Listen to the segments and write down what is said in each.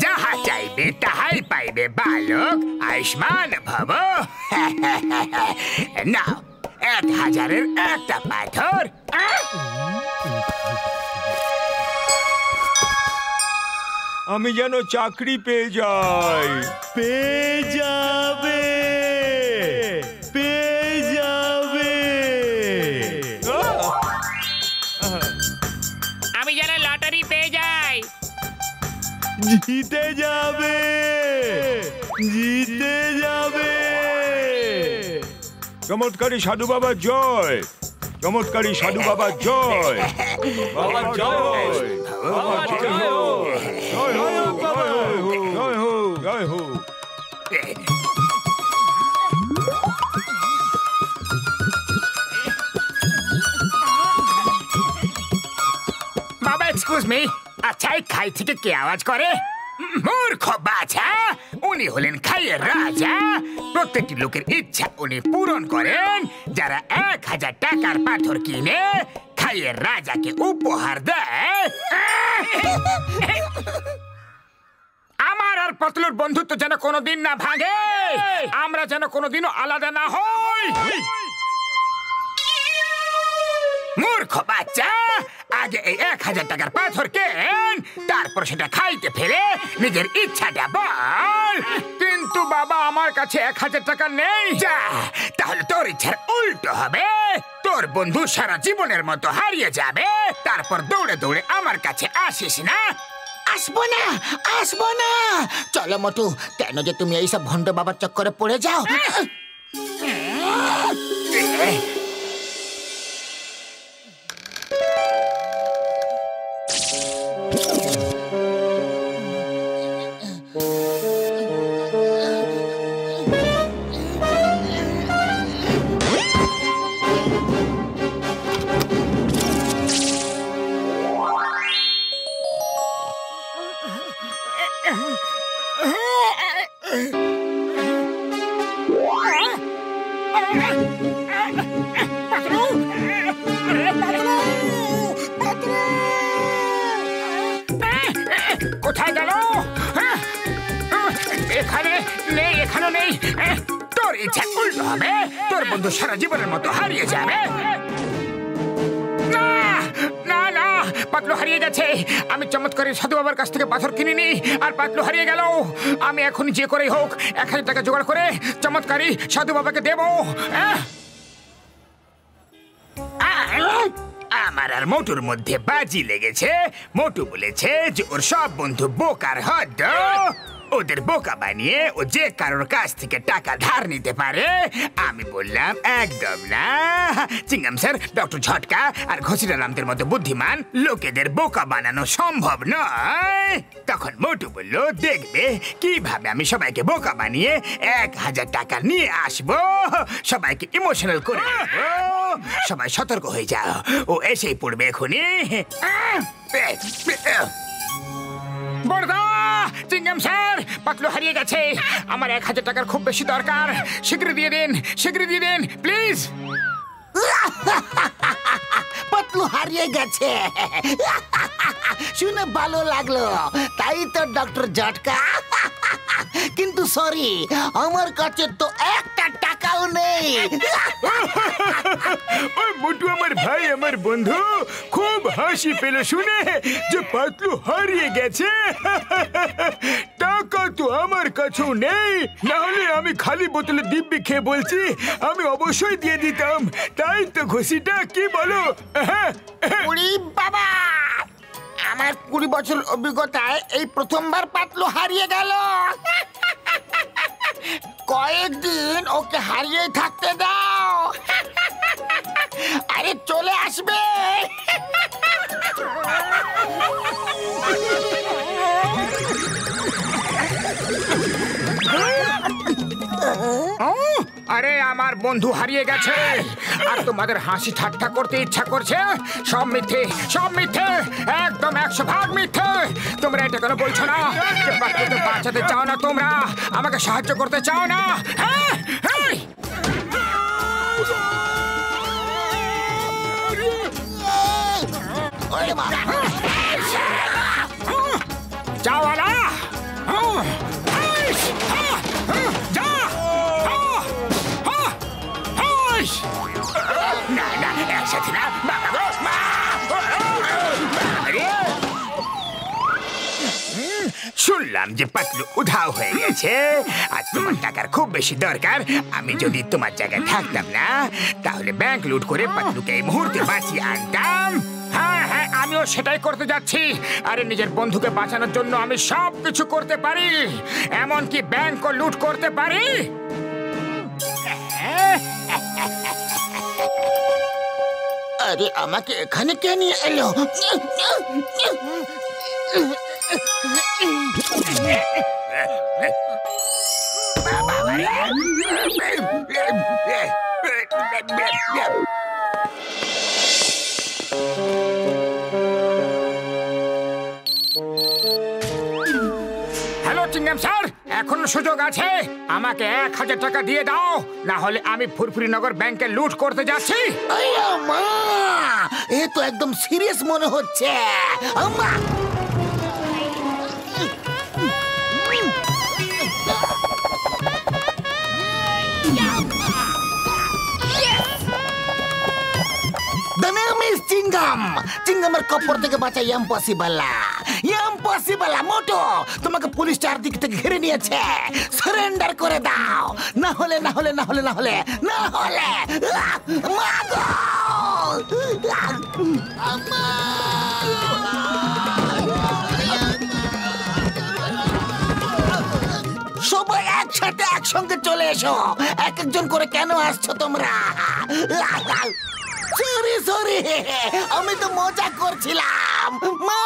যাহা চাইবে তাহাই পাইবে বালক, আয়ুষ্মান ভব। নাও 1000-এর একটা পাথর। আমি যেন চাকরি পেয়ে যাই। পেয়ে যাবে, পেয়ে যাবে। আমি যেন লটারি পেয়ে যাই। জিতে যাবে, জিতে যাবে। চমৎকারী সাধু বাবা জয়, চমৎকারী সাধু বাবা জয়। বাবা জয়, বাবা জয় হো, জয় হো, জয় হো, জয় হো। বাবা এক্সকিউজ মি, আচ্ছা এই খাই থেকে কে আওয়াজ করে? মূর্খ বাছা, উনি হলেন খাইয়ের রাজা। প্রত্যেকটি লোকের ইচ্ছা উনি পূরণ করেন। যারা 1000 টাকার পাথর কিনে খাইয়ের রাজাকে উপহার দেয়। আমার আর পতলুর বন্ধুত্ব যেন কোনোদিন না ভাঙে, আমরা যেন কোনোদিনও আলাদা না হই। মূর্খ বাচ্চা, আগে এই 1000 টাকার পাথর কেন, তারপর সেটা খাইতে ফেলে নিজের ইচ্ছাটা বল। কিন্তু বাবা আমার কাছে 1000 টাকা নেই। যা, তাহলে তোর ইচ্ছার উল্টো হবে। তোর বন্ধু সারা জীবনের মতো হারিয়ে যাবে, তারপর দৌড়ে দৌড়ে আমার কাছে আসিস না। আসবো না, আসবো না। চলো মোটু, কেন যে তুমি এইসব ভণ্ড বাবার চক্করে পড়ে যাও? কোথায় গেল? এখানে নেই, এখানে নেই। তোর ইচ্ছা উল্টো হবে, তোর বন্ধু সারা জীবনের মতো হারিয়ে যাবে। না না না, পাতলু হারিয়ে গেছে। আমি চমৎকারী সাধু বাবার কাছ থেকে পাথর কিনিনি, আর পাতলু হারিয়ে গেল। আমি এখন যে করেই হোক 1000 টাকা জোগাড় করে চমৎকারী সাধু বাবাকে দেবো। আমার আর মোটুর মধ্যে বাজি লেগেছে। মোটু বলেছে যে ওর সব বন্ধু বোকার হদ্দ, ওদের বোকা বানিয়ে ও যে কারোর কাছ থেকে টাকা ধার নিতে পারে। আমি বললাম একদম না। চিংগাম স্যার, ডক্টর ঝটকা আর ঘসিরামদের মতো বুদ্ধিমান লোকেদের বোকা বানানো সম্ভব নয়। তখন মোটু বলল, দেখবে কিভাবে আমি সবাইকে বোকা বানিয়ে 1000 টাকা নিয়ে আসবো, সবাইকে ইমোশনাল করে দেবো। সবাই সতর্ক হয়ে যাও, ও এসেই পড়বে এখনই। বড়দা, চিংগাম স্যার, পাতলু হারিয়ে গেছে। আমার 1000 টাকার খুব বেশি দরকার। শীঘ্রই দিয়ে দিন, শীঘ্রই দিয়ে দিন প্লিজ। পাতলু হারিয়ে গেছে, শুনে ভালো লাগলো। তাই তো ডক্টর ঝটকা। কিন্তু সরি, আমার কাছে তো একটা টাকাও নেই। ওই মোটু আমার ভাই, আমার বন্ধু, খুব হাসি পেল শুনে যে পাতলু হারিয়ে গেছে। টাকা তো আমার কাছেও নেই, না হলে আমি খালি বোতলে দিব্যি খেয়ে বলছি আমি অবশ্যই দিয়ে দিতাম। তাই তো ঘষিটা, কি বলো? উড়ি বাবা, আমার 20 বছর অভিজ্ঞতায় এই প্রথমবার পাতলু হারিয়ে গেল। কয়েকদিন ওকে হারিয়ে থাকতে দাও, আরে চলে আসবে। আরে আমার বন্ধু হারিয়ে গেছে, আর তোমাদের হাসি ঠাট্টা করতে ইচ্ছা করছে। সব মিথ্যে, সব মিথ্যে, একদম 100 ভাগ মিথ্যে। তোমরা এটা কেন বলছো না যে পাতলুকে বাঁচাতে চাও না? তোমরা আমাকে সাহায্য করতে চাও না? হ্যাঁ, হ্যাঁ। ওরে বাবা, শুনলাম যে পাতলু উধাও হয়ে গেছে আর তোমার টাকার খুব বেশি দরকার। আমি যদি তোমার জায়গায় থাকতাম না তাহলে ব্যাংক লুট করে পাতলুকে এই মুহূর্তে বাঁচিয়ে আনতাম। হ্যাঁ হ্যাঁ, আমিও সেটাই করতে যাচ্ছি। আরে নিজের বন্ধুকে বাঁচানোর জন্য আমি সব কিছু করতে পারি, এমনকি ব্যাংকও লুট করতে পারি। আরে আমাকে এখানে কে নিয়ে এলো? হ্যালো চিংগাম স্যার, এখনো সুযোগ আছে। আমাকে 1000 টাকা দিয়ে দাও, না হলে আমি ফুরফুরিনগর ব্যাংকে লুট করতে যাচ্ছি। আইয়া মা, এ তো একদম সিরিয়াস মনে হচ্ছে। আম্মা, The name is চিংগাম। চিংগামের কপর থেকে বাঁচা ইম্পসিবল, ইম্পসিবল। মোটো, তোমাকে পুলিশ চারদিক থেকে ঘিরে নিয়েছে। সারেন্ডার করে দাও, না হলে না হলে না হলে না হলে না হলে মাগো আম্মা। সবাই একসাথে একসঙ্গে চলে এসো। এক একজন করে কেন আসছো তোমরা? সরি সরি, আমি তো মজা করছিলাম। মা,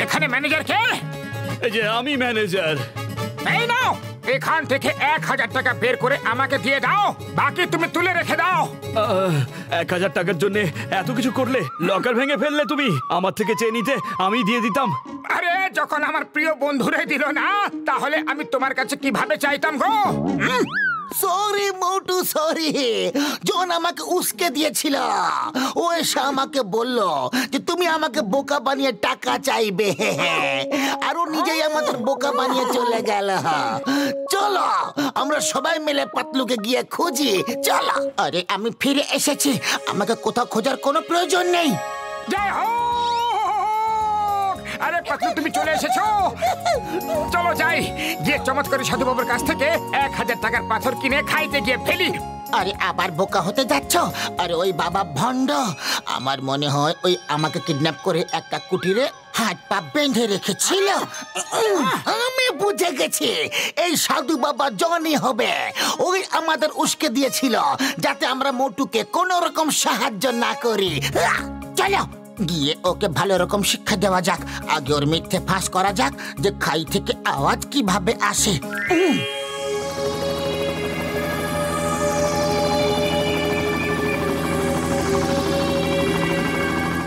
এখানে ম্যানেজার কে? এই যে আমি ম্যানেজার। এই নাও, এখান থেকে 1000 টাকা বের করে আমাকে দিয়ে দাও, বাকি তুমি তুলে রেখে দাও। 1000 টাকার জন্য এত কিছু করলে? লকার ভেঙে ফেললে তুমি? আমার থেকে চেয়ে নিতে, আমি দিয়ে দিতাম। আরে যখন আমার প্রিয় বন্ধুরে দিল না, তাহলে আমি তোমার কাছে কিভাবে চাইতাম গো? সরি মোটু, সরি। জন আমাকে উস্কে দিয়েছিল। ও এসে আমাকে বলল যে তুমি আমাকে বোকা বানিয়ে টাকা চাইবে, আর ও নিজেই আমাদের বোকা বানিয়ে চলে গেল। চলো আমরা সবাই মিলে পাতলুকে গিয়ে খুঁজি, চলো। আরে আমি ফিরে এসেছি, আমাকে কোথাও খোঁজার কোনো প্রয়োজন নেই। জয় হোক! আরে পাতলু, তুমি চলে এসেছো। চলো যাই, গিয়ে চমৎকারী সাধু বাবুর কাছ থেকে 1000 টাকার পাথর কিনে খাইতে গিয়ে ফেলি। আরে আবার বোকা হতে যাচ্ছ? আরে ওই বাবা ভণ্ড, আমার মনে হয় ওই আমাকে কিডন্যাপ করে একটা কুটিরে হাত পা বেঁধে রেখেছিল। আমি বুঝে গেছি, এই সাধু বাবা জনই হবে। ওই আমাদের উস্কে দিয়েছিল যাতে আমরা মোটুকে কোনো রকম সাহায্য না করি। চলো গিয়ে ওকে ভালো রকম শিক্ষা দেওয়া যাক। আগে ওর মিথ্যে ফাঁস করা যাক যে খাই থেকে আওয়াজ কিভাবে আসে।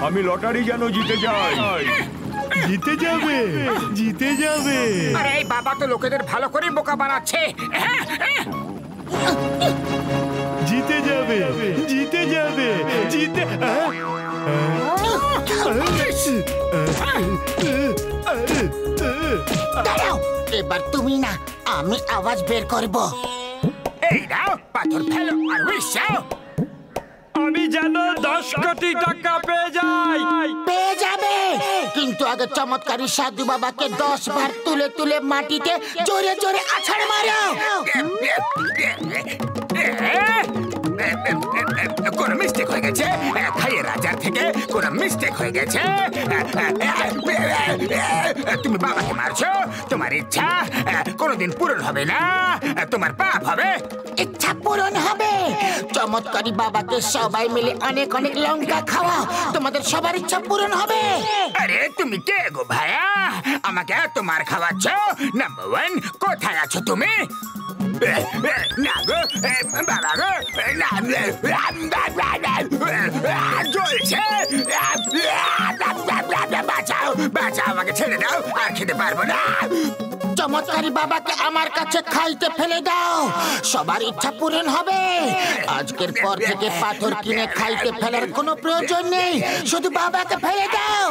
আমি লটারি যেন জিতে যাই। জিতে যাবে, জিতে যাবে। আরে এই বাবা তো লোকেদের ভালো করে বোকা বানাচ্ছে। জিতে যাবে, জিতে যাবে, জিতে। দাঁড়াও, এবার তুমি না, আমি আওয়াজ বের করব। এই নাও, পাথর ফেলো আর উইশ যাও। আমি যেন 10 কোটি টাকা পেয়ে যাই। পেয়ে যাবে, কিন্তু আগে চমৎকারী সাধু বাবাকে 10 বার তুলে তুলে মাটিতে জোরে জোরে আছাড় মারো। কোন মিস্টেক হয়ে গেছে, খাইয়ে রাজার থেকে কোন মিস্টেক হয়ে গেছে। তুমি বাবাকে মারছো, তোমার ইচ্ছা কোনোদিন পূরণ হবে না, তোমার পাপ হবে। ইচ্ছা পূরণ হবে। চমৎকারী বাবাকে সবাই মিলে অনেক অনেক লঙ্কা খাওয়া, তোমাদের সবার ইচ্ছা পূরণ হবে। আরে তুমি কে গো ভাইয়া, আমাকে এত মার খাওয়াচ্ছ? নাম্বার 1, কোথায় আছো তুমি? না গো বাবা গো, জ্বলছে। বাঁচাও বাঁচাও, আমাকে ছেড়ে দাও, আর খেতে পারবো না। চমৎকারী বাবাকে আমার কাছে খাইতে ফেলে দাও, সবার ইচ্ছা পূরণ হবে। আজকের পর থেকে পাথর কিনে খাইতে ফেলার কোনো প্রয়োজন নেই, শুধু বাবাকে ফেলে দাও।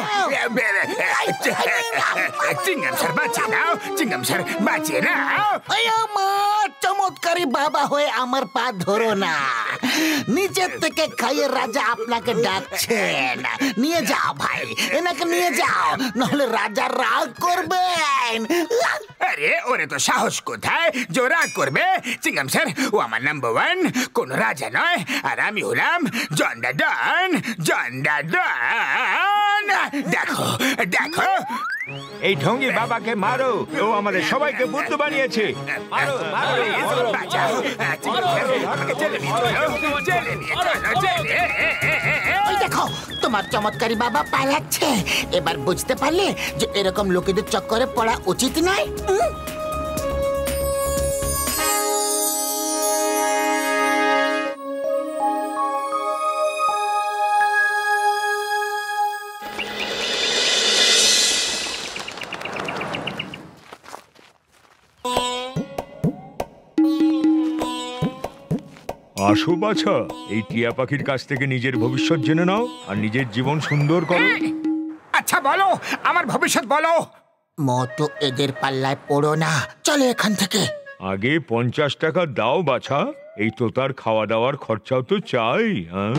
চিংগাম স্যার বাঁচিয়ে নাও, চিংগাম স্যার বাঁচিয়ে নাও। আমার চমৎকারী বাবা হয়ে আমার পা ধরো না, নিচের থেকে খাইয়ে রাজা আপনাকে ডাকছেন। নিয়ে যাও ভাই, এনাকে নিয়ে যাও, নাহলে রাজা রাগ করবেন। আরে ওরে তো সাহস কোথায় যে রাগ করবে? চিংগাম স্যার ও আমার নাম্বার 1, কোন রাজা নয়, আর আমি হলাম জন্ডা ডন, জন্ডা ডন। দেখো দেখো, এই ঢঙ্গি বাবাকে মারো, ও আমাদের সবাইকে বুদ্ধ বানিয়েছে। মারো মারো, বাঁচাও। চিংগাম স্যার আমাকে জেলে নিয়ে চলো, জেলে নিয়ে চলো, জেলে। ওই দেখো তোমার চমৎকারী বাবা পালাচ্ছে। এবার বুঝতে পারলে যে এরকম লোকেদের চক্করে পড়া উচিত নয়। আসো বাছা, এই টিয়া পাখির কাছ থেকে নিজের ভবিষ্যৎ জেনে নাও আর নিজের জীবন সুন্দর করো। আচ্ছা বলো, আমার ভবিষ্যৎ বলো। মতো এদের পাল্লায় পড়ো না, চলো এখান থেকে। আগে 50 টাকা দাও বাছা, এই তো তার খাওয়া দাওয়ার খরচাও তো চাই। হ্যাঁ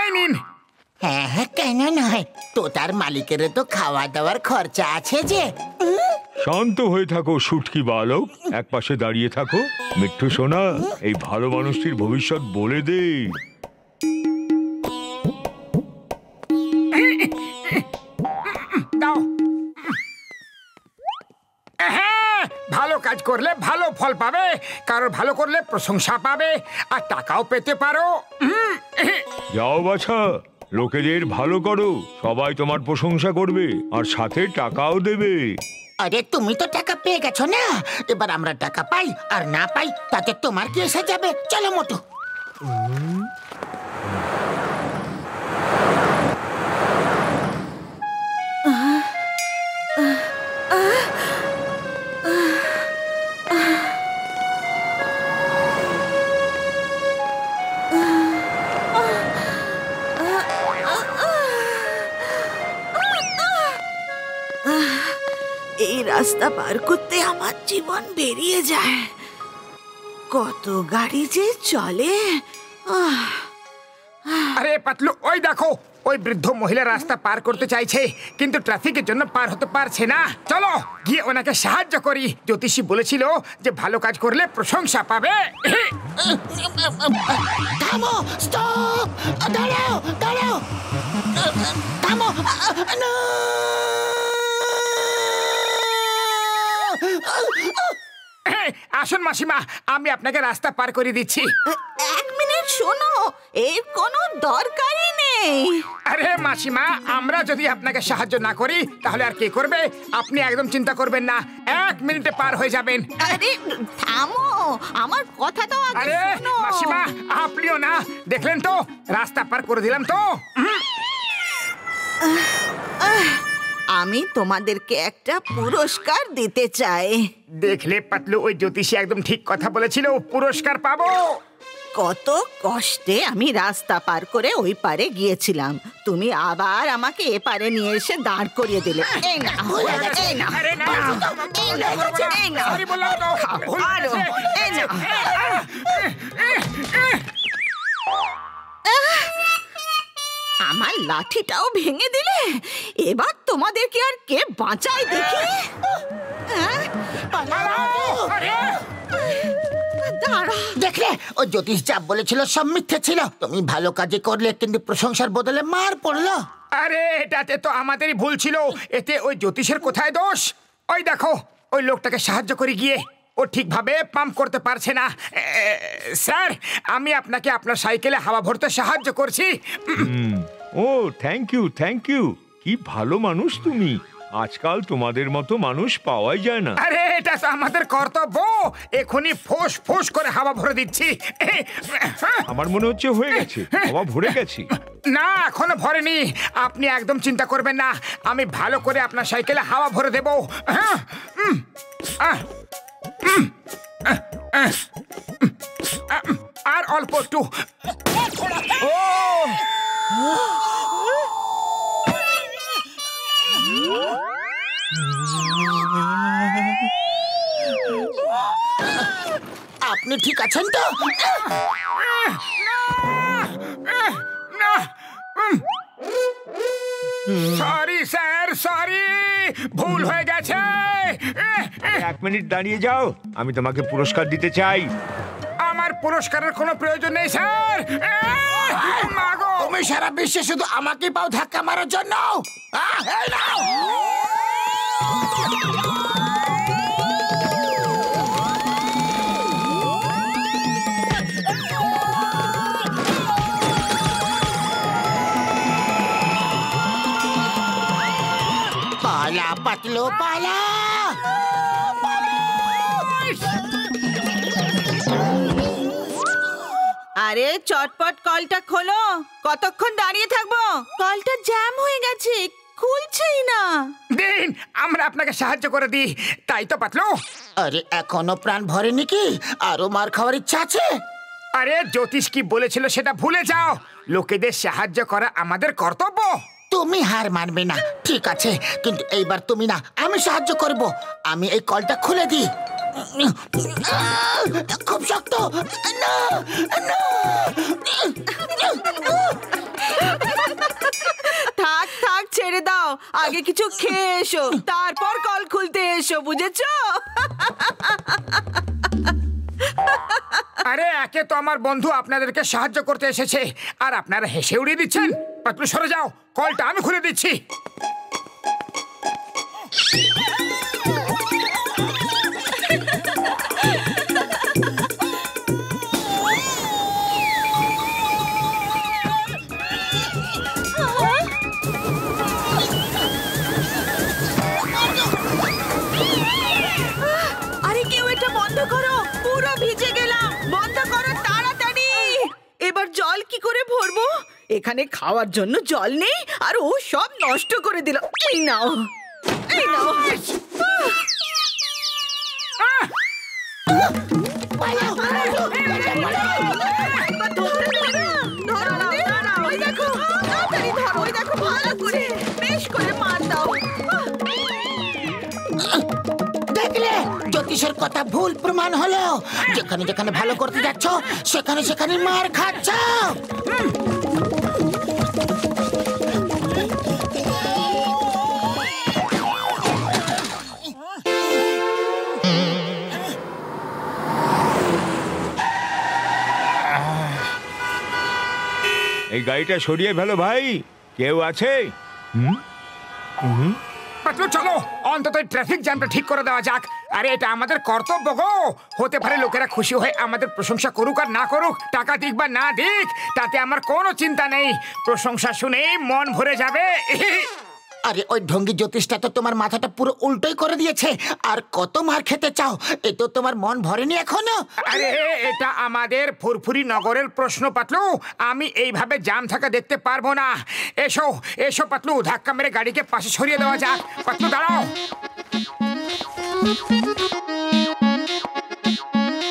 এই নিন। হ্যাঁ হ্যাঁ, কেন নয়, তো তার মালিকের তো খাওয়া দাওয়ার খরচা আছে যে। শান্ত হয়ে থাকো শুটকি বালক, এক পাশে দাঁড়িয়ে থাকো। মিঠু সোনা, এই ভালো মানুষটির ভবিষ্যৎ বলে দে। দাও। হ্যাঁ, ভালো কাজ করলে ভালো ফল পাবে, কারোর ভালো করলে প্রশংসা পাবে, আর টাকাও পেতে পারো। যাও বাছা, লোকেদের ভালো করো, সবাই তোমার প্রশংসা করবে আর সাথে টাকাও দেবে। আরে তুমি তো টাকা পেয়ে গেছো না, এবার আমরা টাকা পাই আর না পাই তাতে তোমার কি এসে যাবে। চলো মোটু। এই রাস্তা পার করতে আমার জীবন বেরিয়ে যায়, কত গাড়ি যে চলে। আরে পাতলু, ওই দেখো, ওই বৃদ্ধ মহিলা রাস্তা পার করতে চাইছে, কিন্তু ট্রাফিকের জন্য পার হতে পারছে না। চলো গিয়ে ওনাকে সাহায্য করি। জ্যোতিষী বলেছিল যে ভালো কাজ করলে প্রশংসা পাবে। থামো, স্টপ, দাঁড়াও দাঁড়াও, থামো। না! আসুন মাসিমা, আমি আপনাকে রাস্তা পার করে দিচ্ছি। 1 মিনিট শোনো, এর কোনো দরকারই নেই। আরে মাসিমা, আমরা যদি আপনাকে সাহায্য না করি তাহলে আর কে করবে? আপনি একদম চিন্তা করবেন না, 1 মিনিটে পার হয়ে যাবেন। আরে থামো, আমার কথা তো আগে আরে শোনো। মাসিমা, আপনিও না, দেখলেন তো রাস্তা পার করে দিলাম তো। আমি তোমাদেরকে একটা পুরস্কার দিতে চাই। দেখলে পাতলু, ওই জ্যোতিষী একদম ঠিক কথা বলেছিল, পুরস্কার পাবো। কত কষ্টে আমি রাস্তা পার করে ওই পারে গিয়েছিলাম, তুমি আবার আমাকে এপারে নিয়ে এসে দাঁড় করিয়ে দিলে। এই না, এই না, আরে না, এই না, সরি বললাম তো, ভুল আরো, হয়েছে। এই না। আমার লাঠিটাও ভেঙে দিলে, এবার তোমাদেরকে আর কে বাঁচায় দেখি। হ্যাঁ? দাঁড়া। দেখলে, ওই জ্যোতিষ যা বলেছিল সব মিথ্যে ছিল। তুমি ভালো কাজে করলে, কিন্তু প্রশংসার বদলে মার পড়লো। আরে এটাতে তো আমাদেরই ভুল ছিল, এতে ওই জ্যোতিষের কোথায় দোষ? ওই দেখো, ওই লোকটাকে সাহায্য করে গিয়ে ও ঠিকভাবে পাম্প করতে পারছে না। স্যার, আমি আপনাকে আপনার সাইকেলে হাওয়া ভরতে সাহায্য করছি। ও থ্যাংক ইউ, কি ভালো মানুষ তুমি। আজকাল তোমাদের মতো মানুষ পাওয়াই যায় না। আরে এটা তো আমাদের কর্তব্য, এখনই ফোঁস ফোঁস করে হাওয়া ভরে দিচ্ছি। আমার মনে হচ্ছে হয়ে গেছে, হাওয়া ভরে গেছি। না, এখনো ভরেনি। আপনি একদম চিন্তা করবেন না, আমি ভালো করে আপনার সাইকেলে হাওয়া ভরে দেবো। হ্যাঁ। আর অল্প একটু। আপনি ঠিক আছেন তো? সরি স্যার, সরি, ভুল হয়ে গেছে। 1 মিনিট দাঁড়িয়ে যাও, আমি তোমাকে পুরস্কার দিতে চাই। আমার পুরস্কারের কোনো প্রয়োজন নেই স্যার। মাগো, তুমি সারা বিশ্বে শুধু আমাকে পাও ধাক্কা মারার জন্য। এই নাও। পালা পাতলো পালা। আরে চটপট কলটা খোলো, কতক্ষণ দাঁড়িয়ে থাকবো? কলটা জ্যাম হয়ে গেছে, খুলছেই না। দিন, আমরা আপনাকে সাহায্য করে দিই, তাই তো পাতলু। আরে এখনো প্রাণ ভরেনি কি? আরো মার খাওয়ার ইচ্ছা আছে? আরে জ্যোতিষ কি বলেছিল সেটা ভুলে যাও। লোকেদের সাহায্য করা আমাদের কর্তব্য। তুমি হার মানবে না, ঠিক আছে, কিন্তু এইবার তুমি না, আমি সাহায্য করব। আমি এই কলটা খুলে দিই। খুব শক্ত। না, না। থাক থাক, ছেড়ে দাও, আগে কিছু খেয়ে এসো, তারপর কল খুলতে এসো, বুঝেছো? আরে একে তো আমার বন্ধু আপনাদেরকে সাহায্য করতে এসেছে, আর আপনারা হেসে উড়িয়ে দিচ্ছেন। পাতলু সরে যাও, কলটা আমি খুলে দিচ্ছি। আরে কেউ এটা বন্ধ করো, পুরো ভিজে গেলাম, বন্ধ করো তাড়াতাড়ি। এবার জল কি করে ভরবো? এখানে খাওয়ার জন্য জল নেই, আর ও সব নষ্ট করে দিল। এই নাও, এই নাও। দেখলে, জ্যোতিষের কথা ভুল প্রমাণ হলো। যেখানে যেখানে ভালো করতে যাচ্ছ, সেখানে সেখানে মার খাচ্ছ। এই গাড়িটা সরিয়ে ফেলো ভাই, কেউ আছে? পাতলু চলো, অন্তত ট্রাফিক জ্যামটা ঠিক করে দেওয়া যাক। আরে এটা আমাদের কর্তব্য গো। হতে পারে লোকেরা খুশি হয়ে আমাদের প্রশংসা করুক আর না করুক, টাকা দিক বা না দিক, তাতে আমার কোনো চিন্তা নেই। প্রশংসা শুনেই মন ভরে যাবে। আরে ওই ঢঙ্গি জ্যোতিষটা তো তোমার মাথাটা পুরো উল্টোই করে দিয়েছে। আর কত মার খেতে চাও? এ তো তোমার মন ভরেনি এখনো। আরে এটা আমাদের ফুরফুরি নগরের প্রশ্ন পাতলু, আমি এইভাবে জাম থাকা দেখতে পারবো না। এসো এসো পাতলু, ধাক্কা মেরে গাড়িকে পাশে সরিয়ে দেওয়া যাক। পাতলু দাঁড়াও,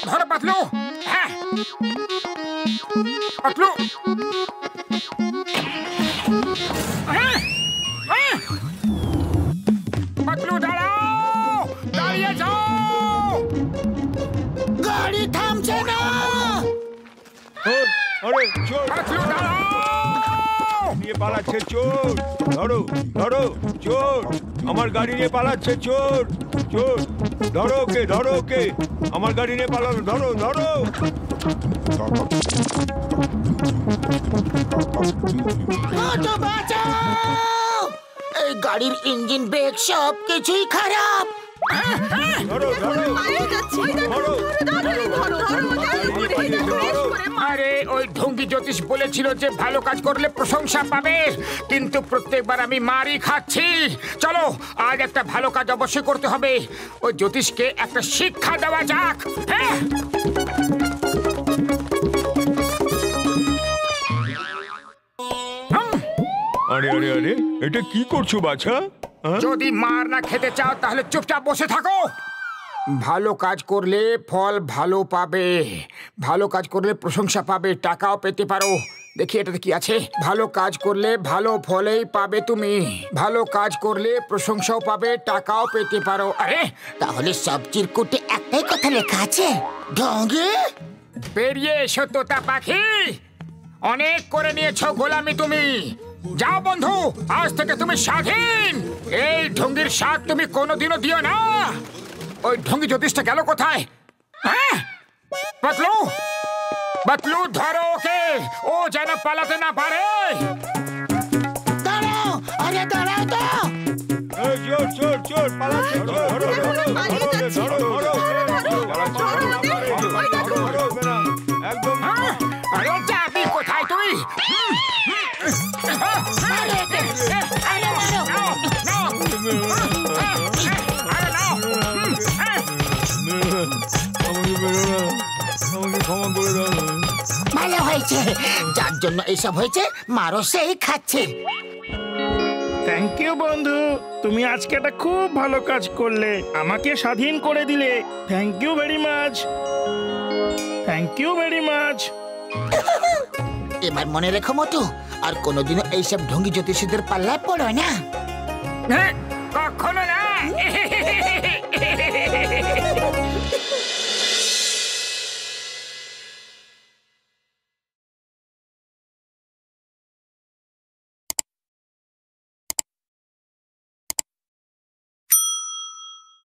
ধরো পাতলু। হ্যাঁ পাতলু, পাতলু দাঁড়াও, দাঁড়িয়ে যাও। গাড়ি থামছে না। আরে চোর পাতলু দাঁড়াও। নিয়ে পালাচ্ছে চোর, ধরো ধরো চোর, আমার গাড়ি নিয়ে পালাচ্ছে চোর। চোর ধরো ওকে, ধরো ওকে, আমার গাড়ি নিয়ে পালালো, ধরো ধরো। বাঁচাও! এই গাড়ির ইঞ্জিন, ব্রেক সব কিছুই খারাপ। ধরো ধরো আরে ওই ঢঙ্গি জ্যোতিষ বলেছিল যে ভালো কাজ করলে প্রশংসা পাবে, কিন্তু প্রত্যেকবার আমি মারি খাচ্ছি। চলো আজ একটা ভালো কাজ অবশ্যই করতে হবে। ওই জ্যোতিষকে একটা শিক্ষা দেওয়া যাক। হ্যাঁ আরে আরে আরে, এটা কি করছো বাছা? যদি মার না খেতে চাও তাহলে চুপচাপ বসে থাকো। ভালো কাজ করলে ফল ভালো পাবে, ভালো কাজ করলে প্রশংসা পাবে, টাকাও পেতে পারো। দেখি এটাতে কি আছে। ভালো কাজ করলে ভালো ফলেই পাবে তুমি, ভালো কাজ করলে প্রশংসাও পাবে, টাকাও পেতে পারো। আরে তাহলে সব চিরকুটে একটাই কথা লেখা আছে, ঢঙ্গি। পেরিয়ে এসো তোতা পাখি, অনেক করে নিয়েছো গোলামি তুমি। যাও বন্ধু, আজ থেকে তুমি স্বাধীন। এই ঢঙ্গির স্বাদ তুমি কোনোদিনও দিও না। ওই ঢঙ্গি জ্যোতিষটা গেল কোথায়? হ্যাঁ পাতলু, পাতলু ধরো ওকে, ও যেন পালাতে না পারে। দাঁড়াও, আরে দাঁড়াও তো। এই চোর চোর চোর পালাচ্ছে, চোর ধরো ধরো ধরো ধরো ধরো, একদম। আরে যাবি কোথায় তুই? আমাকে বেরো না, আমাকে ক্ষমা করে দাও। ভালো হয়েছে, যার জন্য এইসব হয়েছে মারো সেই খাচ্ছে। থ্যাংক ইউ বন্ধু, তুমি আজকে একটা খুব ভালো কাজ করলে, আমাকে স্বাধীন করে দিলে। Thank you very much, thank you very much. এবার মনে রেখো মটু, আর কোনোদিনও এইসব ঢঙ্গি জ্যোতিষীদের পাল্লায় পড়ো না। কখনো না।